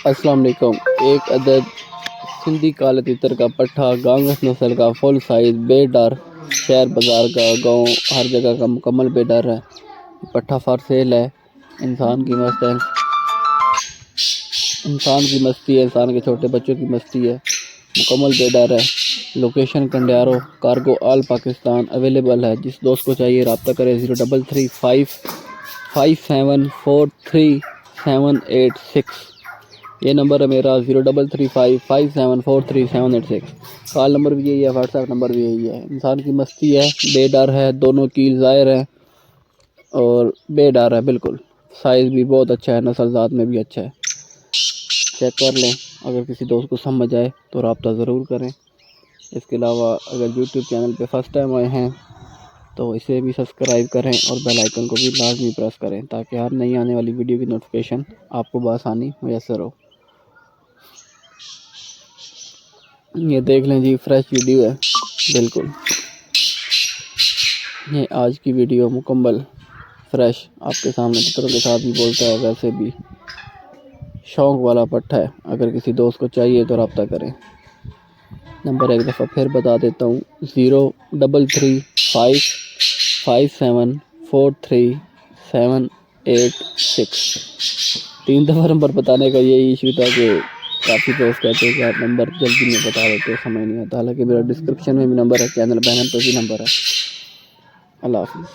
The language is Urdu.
السلام علیکم۔ ایک عدد سندھی کالے تیتر کا پٹھا گانگس نسل کا فل سائز بے ڈر، شہر بازار کا گاؤں ہر جگہ کا مکمل بے ڈر ہے۔ پٹھا فار سیل ہے۔ انسان کی مستی ہے، انسان کے چھوٹے بچوں کی مستی ہے، مکمل بے ڈر ہے۔ لوکیشن کنڈیارو، کارگو آل پاکستان اویلیبل ہے۔ جس دوست کو چاہیے رابطہ کرے 0335543786۔ یہ نمبر ہے میرا 033557433786۔ کال نمبر بھی یہی ہے، واٹس ایپ نمبر بھی یہی ہے۔ انسان کی مستی ہے، بے ڈر ہے، دونوں کیل ظاہر ہے اور بے ڈر ہے بالکل۔ سائز بھی بہت اچھا ہے، نسل ذات میں بھی اچھا ہے، چیک کر لیں۔ اگر کسی دوست کو سمجھ آئے تو رابطہ ضرور کریں۔ اس کے علاوہ اگر یوٹیوب چینل پہ فرسٹ ٹائم آئے ہیں تو اسے بھی سبسکرائب کریں اور بیل آئیکن کو بھی لازمی پریس کریں تاکہ ہر نئی آنے والی ویڈیو کی نوٹیفیکیشن آپ کو بآسانی میسر ہو۔ یہ دیکھ لیں جی، فریش ویڈیو ہے بالکل۔ یہ آج کی ویڈیو مکمل فریش آپ کے سامنے چتروں کے ساتھ بھی بولتا ہے، ویسے بھی شوق والا پٹھا ہے۔ اگر کسی دوست کو چاہیے تو رابطہ کریں۔ نمبر ایک دفعہ پھر بتا دیتا ہوں، 033557433786۔ 3 دفعہ نمبر بتانے کا یہی ایشو تھا کہ کافی دوست کہتے ہیں کہ آپ نمبر جلدی میں بتا دیتے، سمجھ نہیں آتا۔ حالانکہ میرا ڈسکرپشن میں بھی نمبر ہے، چینل بینر پہ بھی نمبر ہے۔ اللہ حافظ۔